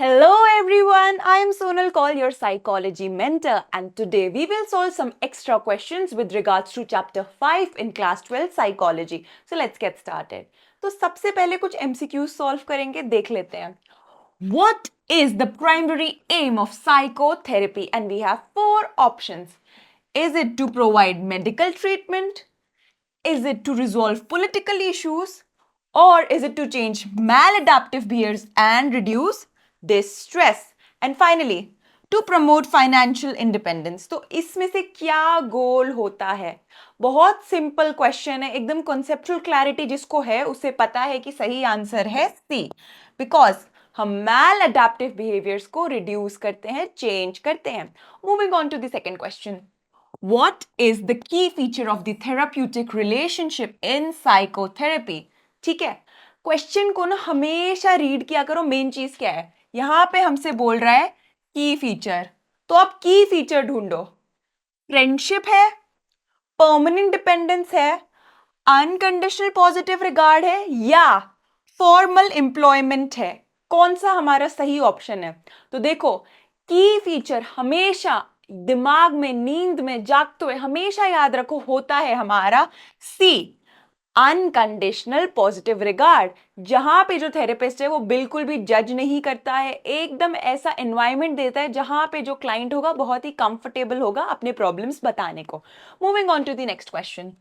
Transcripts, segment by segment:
Hello everyone, I am Sonal Kaul, your psychology mentor, and today we will solve some extra questions with regards to chapter 5 in class 12 psychology. So let's get started. तो सबसे पहले कुछ MCQs solve करेंगे, देख लेते हैं. What is the primary aim of psychotherapy? And we have four options. Is it to provide medical treatment? Is it to resolve political issues? Or is it to change maladaptive behaviors and reduce distress? And finally, to promote financial independence. तो इसमें से क्या गोल होता है? बहुत simple question है, एकदम conceptual clarity जिसको है उसे पता है कि सही आंसर है सी. बिकॉज हम मैल अडेप्टिव बिहेवियर्स को रिड्यूस करते हैं, चेंज करते हैं. Moving on to the second question. What is the key feature of the therapeutic relationship in psychotherapy? ठीक है, क्वेश्चन को ना हमेशा रीड किया करो. मेन चीज क्या है, यहां पे हमसे बोल रहा है की फीचर, तो आप की फीचर ढूंढो. फ्रेंडशिप है, परमानेंट डिपेंडेंस है, अनकंडीशनल पॉजिटिव रिगार्ड है, या फॉर्मल एम्प्लॉयमेंट है. कौन सा हमारा सही ऑप्शन है? तो देखो, की फीचर हमेशा दिमाग में, नींद में जागते हुए हमेशा याद रखो, होता है हमारा सी, अनकंडीशनल पॉजिटिव रिगार्ड. जहां पे जो थेरेपिस्ट है वो बिल्कुल भी जज नहीं करता है, एकदम ऐसा एनवायरनमेंट देता है जहां पे जो क्लाइंट होगा बहुत ही कंफर्टेबल होगा अपने प्रॉब्लम्स बताने को. Moving on to the next question.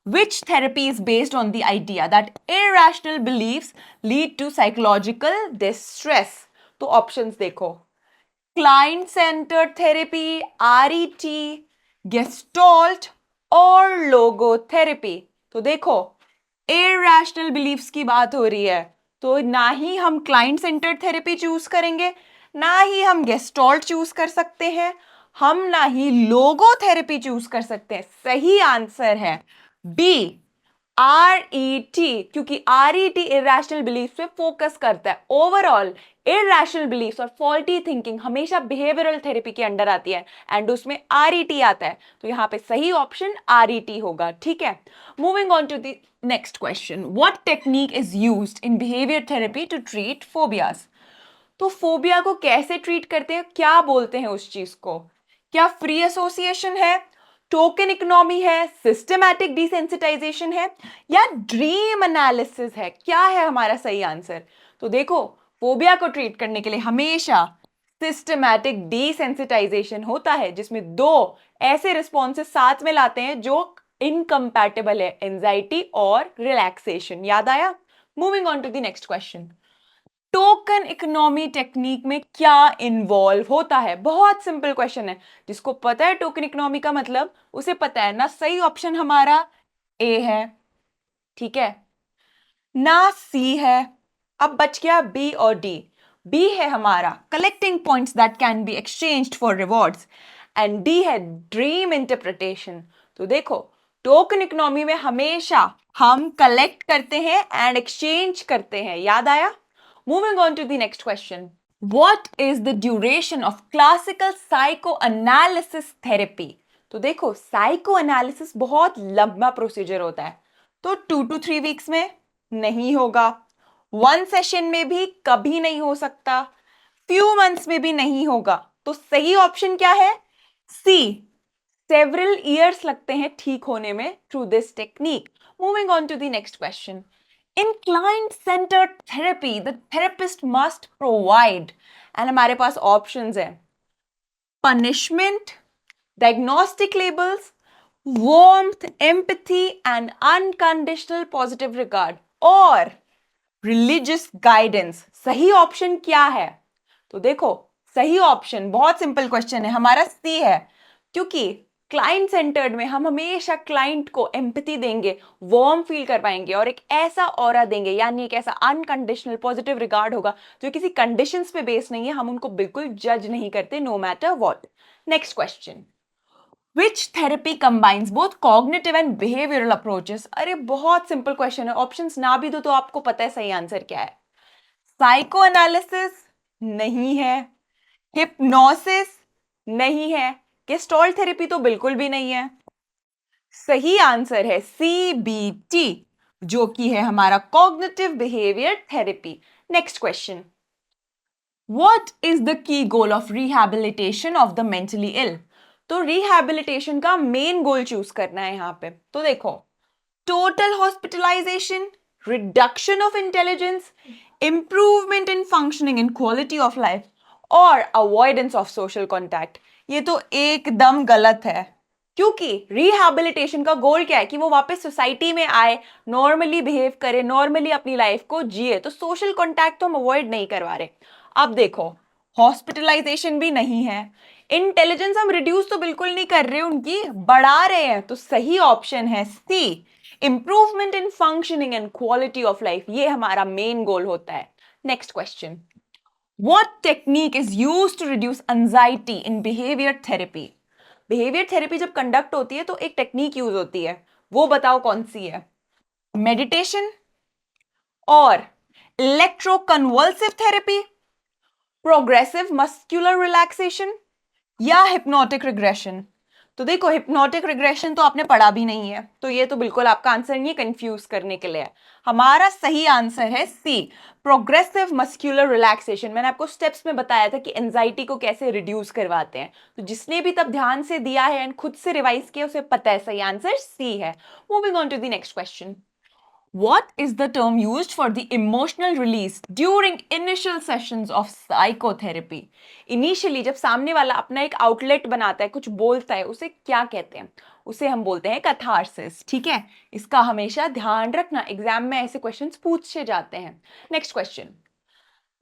Which therapy is based on the idea that irrational beliefs lead to psychological distress? तो ऑप्शंस देखो. Client centred therapy, RET, gestalt और लोगोथेरेपी. तो देखो, इरैशनल बिलीफ्स की बात हो रही है, तो ना ही हम क्लाइंट सेंटर्ड थेरेपी चूज करेंगे, ना ही हम गेस्टॉल्ट चूज कर सकते हैं, हम ना ही लोगोथेरेपी चूज कर सकते हैं. सही आंसर है बी, RET, क्योंकि RET इरैशनल बिलीफ पे फोकस करता है. ओवरऑल इरैशनल बिलीफ्स और फॉल्टी थिंकिंग हमेशा बिहेवियरल थेरेपी के अंडर आती है एंड उसमें RET आता है, तो यहां पे सही ऑप्शन RET होगा. ठीक है, moving on to the next question. What technique is used in behaviour therapy to treat phobias? तो फोबिया को कैसे ट्रीट करते हैं, क्या बोलते हैं उस चीज को? क्या फ्री एसोसिएशन है, टोकन इकोनॉमी है, सिस्टमैटिक डिसेंसिटाइजेशन है, या ड्रीम एनालिसिस है? क्या है हमारा सही आंसर? तो देखो, फोबिया को ट्रीट करने के लिए हमेशा सिस्टमैटिक डिसेंसिटाइजेशन होता है, जिसमें दो ऐसे रिस्पॉन्सेस साथ में लाते हैं जो इनकम्पैटिबल है, एंजाइटी और रिलैक्सेशन. याद आया? Moving on to the next question. Token economy technique में क्या इन्वॉल्व होता है? बहुत सिंपल क्वेश्चन है. जिसको पता है टोकन इकोनॉमी का मतलब, उसे पता है ना सही ऑप्शन हमारा ए है. ठीक है, ना सी है. अब बच गया बी और डी. बी है हमारा collecting points that can be exchanged for rewards, and D है ड्रीम इंटरप्रिटेशन. तो देखो, टोकन इकोनॉमी में हमेशा हम कलेक्ट करते हैं एंड एक्सचेंज करते हैं. याद आया? Moving on to the next question. What is the duration of classical psychoanalysis therapy? तो देखो, साइको एनालिसिस बहुत लंबा प्रोसीजर होता है, तो 2 to 3 weeks में नहीं होगा, 1 session में भी कभी नहीं हो सकता, few months में भी नहीं होगा. तो सही ऑप्शन क्या है? सी, several years लगते हैं ठीक होने में through this technique. Moving on to the next question. In client-centered therapy, the therapist must provide, and हमारे पास options है, punishment, diagnostic labels, warmth, empathy, and unconditional positive regard, और religious guidance. सही option क्या है? तो देखो, सही ऑप्शन, बहुत सिंपल क्वेश्चन है, हमारा सी है. क्योंकि क्लाइंट सेंटर्ड में हम हमेशा क्लाइंट को एम्पैथी देंगे, वार्म फील कर पाएंगे और एक ऐसा ऑरा देंगे, यानी एक ऐसा अनकंडीशनल पॉजिटिव रिगार्ड होगा जो किसी कंडीशंस पे बेस नहीं है. हम उनको बिल्कुल जज नहीं करते, no matter what. Next question. Which therapy combines both cognitive and behavioral approaches? अरे बहुत सिंपल क्वेश्चन है, ऑप्शंस ना भी दो तो आपको पता है सही आंसर क्या है. साइको एनालिसिस नहीं है, हिप्नोसिस नहीं है, गेस्टॉल्ट थेरेपी तो बिल्कुल भी नहीं है. सही आंसर है CBT, जो कि है हमारा cognitive behaviour therapy. Next question. What is the key goal of rehabilitation of the mentally ill? तो rehabilitation का मेन गोल चूज करना है यहाँ पे। तो देखो, total hospitalization, reduction of intelligence, improvement in functioning and quality of life, और avoidance of social contact। ये तो एकदम गलत है, क्योंकि रिहैबिलिटेशन का गोल क्या है कि वो वापस सोसाइटी में आए, नॉर्मली बिहेव करे, नॉर्मली अपनी लाइफ को जिए। तो सोशल कॉन्टैक्ट तो हम अवॉइड नहीं करवा रहे। अब देखो, हॉस्पिटलाइजेशन भी नहीं है, इंटेलिजेंस हम रिड्यूस तो बिल्कुल नहीं कर रहे, उनकी बढ़ा रहे हैं। तो सही ऑप्शन है C, improvement in functioning and quality of life. ये हमारा मेन गोल होता है। Next question, what technique is used to reduce anxiety in behaviour therapy? Behaviour therapy जब कंडक्ट होती है तो एक टेक्निक यूज होती है, वो बताओ कौन सी है? मेडिटेशन और electroconvulsive therapy, progressive muscular relaxation या हिप्नोटिक रिग्रेशन? तो देखो, हिप्नोटिक रिग्रेशन तो आपने पढ़ा भी नहीं है, तो ये तो बिल्कुल आपका आंसर नहीं है, कंफ्यूज करने के लिए है। हमारा सही आंसर है सी, प्रोग्रेसिव मस्कुलर रिलैक्सेशन। मैंने आपको स्टेप्स में बताया था कि एंजाइटी को कैसे रिड्यूस करवाते हैं, तो जिसने भी तब ध्यान से दिया है एंड खुद से रिवाइज किया उसे पता है सही आंसर सी है। Moving on to the next question, what is the term used for the emotional release during initial sessions of psychotherapy? Initially जब सामने वाला अपना एक आउटलेट बनाता है, कुछ बोलता है, उसे क्या कहते हैं? उसे हम बोलते हैं कैथारसिस। ठीक है, इसका हमेशा ध्यान रखना, एग्जाम में ऐसे क्वेश्चंस पूछे जाते हैं। Next question,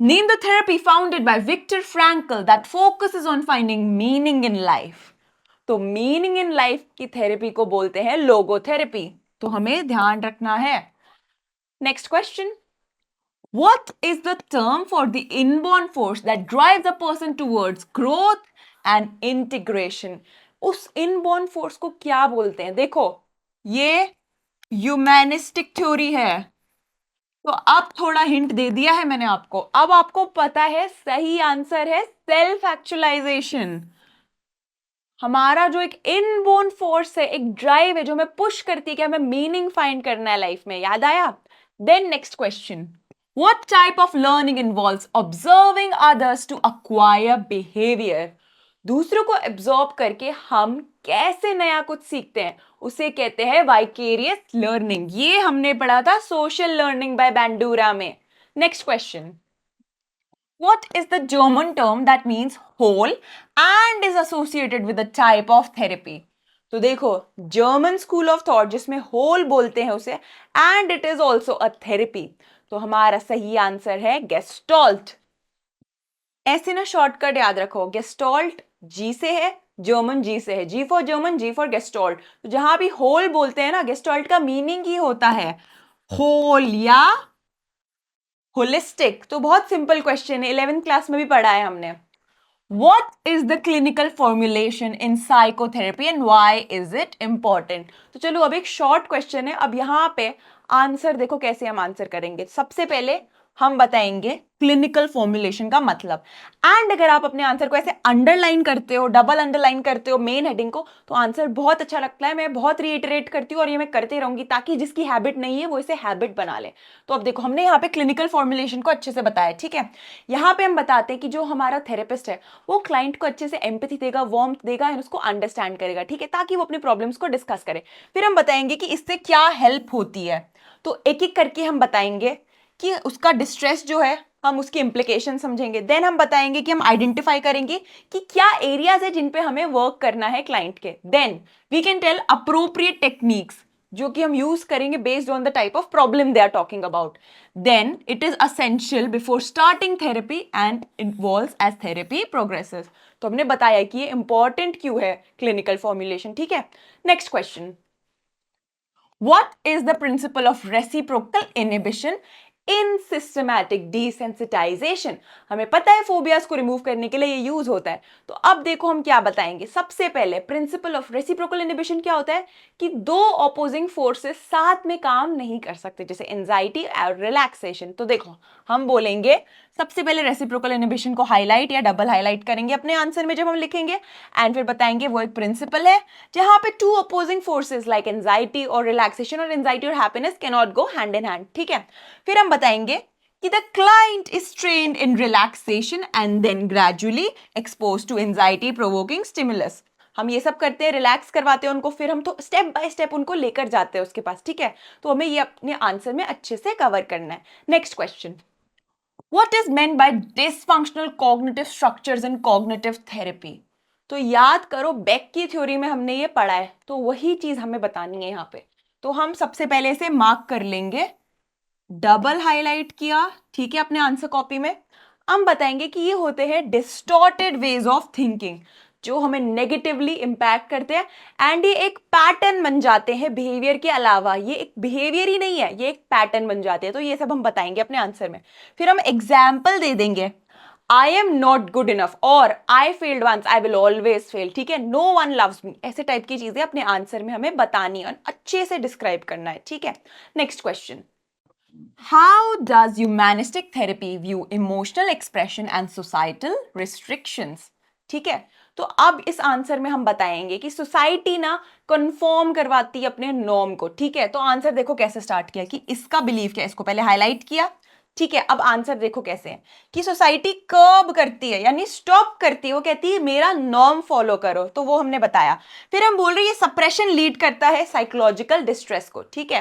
name the therapy founded by Viktor Frankl that focuses on finding meaning in life. तो मीनिंग इन लाइफ की थेरेपी को बोलते हैं लोगोथेरेपी, तो हमें ध्यान रखना है। Next question. What is the term for the inborn force that drives a person towards growth and integration? उस inborn force को क्या बोलते हैं? देखो, ये ह्यूमैनिस्टिक थ्योरी है, तो अब थोड़ा हिंट दे दिया है मैंने आपको। अब आपको पता है सही आंसर है सेल्फ एक्चुअलाइजेशन। हमारा जो एक इनबोर्न फोर्स है, एक ड्राइव है जो हमें पुश करती है कि हमें मीनिंग फाइंड करना है लाइफ में। याद आया? Then next question, what type of learning involves observing others to acquire behaviour? दूसरों को एब्जॉर्ब करके हम कैसे नया कुछ सीखते हैं, उसे कहते हैं वाइकेरियस लर्निंग। ये हमने पढ़ा था सोशल लर्निंग बाय बैंडूरा में। Next question, what is the German term that means whole and is associated with a type of therapy? तो देखो, जर्मन स्कूल ऑफ थॉट जिसमें होल बोलते हैं उसे, and it is also a therapy. तो हमारा सही आंसर है गेस्टॉल्ट। ऐसे ना शॉर्टकट याद रखो, गेस्टॉल्ट जी से है, जर्मन जी से है, G for German, G for gestalt. तो जहां भी होल बोलते हैं ना, गेस्टॉल्ट का मीनिंग ही होता है होल या होलिस्टिक। तो बहुत सिंपल क्वेश्चन है, 11th क्लास में भी पढ़ा है हमने। What is the clinical formulation in psychotherapy and why is it important? तो चलो, अब एक शॉर्ट क्वेश्चन है, अब यहाँ पे आंसर देखो कैसे हम आंसर करेंगे। सबसे पहले हम बताएंगे क्लिनिकल फॉर्मुलेशन का मतलब, एंड अगर आप अपने आंसर को ऐसे अंडरलाइन करते हो, डबल अंडरलाइन करते हो मेन हेडिंग को, तो आंसर बहुत अच्छा लगता है। मैं बहुत रीइटरेट करती हूँ और ये मैं करती रहूंगी, ताकि जिसकी हैबिट नहीं है वो इसे हैबिट बना ले। तो अब देखो, हमने यहाँ पे क्लिनिकल फॉर्मुलेशन को अच्छे से बताया। ठीक है, यहाँ पे हम बताते हैं कि जो हमारा थेरेपिस्ट है वो क्लाइंट को अच्छे से एम्पैथी देगा, वार्मथ देगा एंड उसको अंडरस्टैंड करेगा। ठीक है, ताकि वो अपनी प्रॉब्लम्स को डिस्कस करे। फिर हम बताएंगे कि इससे क्या हेल्प होती है, तो एक एक करके हम बताएंगे कि उसका डिस्ट्रेस जो है, हम उसकी इंप्लीकेशन समझेंगे। देन हम बताएंगे कि हम आइडेंटिफाई करेंगे कि क्या एरियाज है जिन पे हमें वर्क करना है क्लाइंट के। Then we can tell appropriate techniques जो कि हम यूज करेंगे based on the type of problem they are talking about. Then it is essential before starting therapy and involves as therapy progresses. तो हमने बताया कि ये इंपॉर्टेंट क्यों है क्लिनिकल फॉर्मुलेशन। ठीक है, next question, what is the principle of reciprocal inhibition in systematic desensitization? हमें पता है फोबियाज को रिमूव करने के लिए ये यूज होता है। तो अब देखो हम क्या बताएंगे। सबसे पहले प्रिंसिपल ऑफ रेसिप्रोकल इनहिबिशन क्या होता है कि दो ऑपोजिंग फोर्सेस साथ में काम नहीं कर सकते, जैसे एंजाइटी और रिलैक्सेशन। तो देखो, हम बोलेंगे सबसे पहले रेसिप्रोकल इनहिबिशन को हाईलाइट या डबल हाईलाइट करेंगे अपने आंसर में जब हम लिखेंगे, एंड फिर बताएंगे वो एक प्रिंसिपल है जहां पे two opposing forces like anxiety और रिलैक्सेशन और एंजाइटी और happiness can not go hand in hand. ठीक है, फिर हम बताएंगे कि the client is trained in relaxation and then gradually expose to anxiety provoking stimulus. हम ये सब करते हैं, रिलैक्स करवाते हैं उनको, फिर हम तो स्टेप बाय स्टेप उनको लेकर जाते हैं उसके पास, ठीक है। तो हमें ये अपने आंसर में अच्छे से कवर करना है। Next question, what is meant by dysfunctional cognitive structures in cognitive therapy? तो याद करो बेक की थ्योरी में हमने ये पढ़ा है, तो वही चीज हमें बतानी है यहाँ पे। तो हम सबसे पहले इसे मार्क कर लेंगे, डबल हाईलाइट किया, ठीक है, अपने आंसर कॉपी में। हम बताएंगे कि ये होते हैं डिस्टॉर्टेड वेज ऑफ थिंकिंग जो हमें नेगेटिवली इंपैक्ट करते हैं एंड ये एक पैटर्न बन जाते हैं बिहेवियर के अलावा। ये एक बिहेवियर ही नहीं है, ये एक पैटर्न बन जाते हैं। तो ये सब हम बताएंगे अपने आंसर में। फिर हम एग्जाम्पल दे देंगे, I am not good enough और I failed once I will always fail, ठीक है, नो वन लव्स मी, ऐसे टाइप की चीजें अपने आंसर में हमें बतानी है, अच्छे से डिस्क्राइब करना है, ठीक है। Next question, how does humanistic therapy view emotional expression and societal restrictions? ठीक है, तो अब इस आंसर में हम बताएंगे कि सोसाइटी ना कंफर्म करवाती है अपने नॉर्म को, ठीक है। तो आंसर देखो कैसे स्टार्ट किया कि इसका बिलीव क्या है, इसको पहले हाईलाइट किया, ठीक है। अब आंसर देखो कैसे है कि सोसाइटी कर्ब करती है यानी स्टॉप करती है, वो कहती है मेरा नॉर्म फॉलो करो, तो वो हमने बताया। फिर हम बोल रहे हैं ये सप्रेशन लीड करता है साइकोलॉजिकल डिस्ट्रेस को, ठीक है।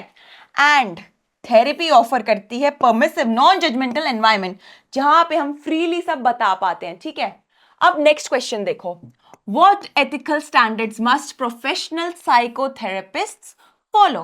एंड थेरेपी ऑफर करती है परमिसिव नॉन जजमेंटल एनवायरनमेंट जहां पे हम फ्रीली सब बता पाते हैं, ठीक है। अब नेक्स्ट क्वेश्चन देखो, what ethical standards must professional psychotherapists follow?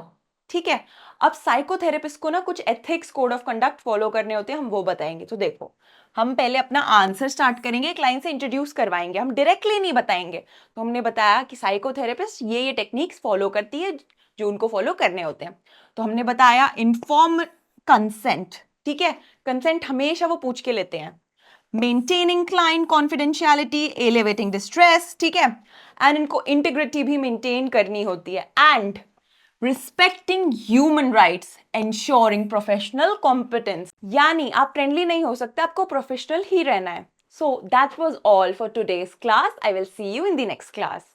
ठीक है, अब साइकोथेरेपिस्ट को ना कुछ ethics code of conduct follow करने होते हैं, हम वो बताएंगे। तो देखो, हम पहले अपना आंसर स्टार्ट करेंगे, क्लाइंट से इंट्रोड्यूस करवाएंगे, हम डायरेक्टली नहीं बताएंगे। तो हमने बताया कि साइकोथेरेपिस्ट ये टेक्निक्स फॉलो करती है जो उनको फॉलो करने होते हैं। तो हमने बताया इन्फॉर्म कंसेंट, ठीक है, कंसेंट हमेशा वो पूछ के लेते हैं। Maintaining client confidentiality, elevating distress, ठीक है, एंड इनको इंटीग्रिटी भी मेंटेन करनी होती है, and respecting human rights, ensuring professional competence, यानी आप फ्रेंडली नहीं हो सकते, आपको प्रोफेशनल ही रहना है। So that was all for today's class. I will see you in the next class.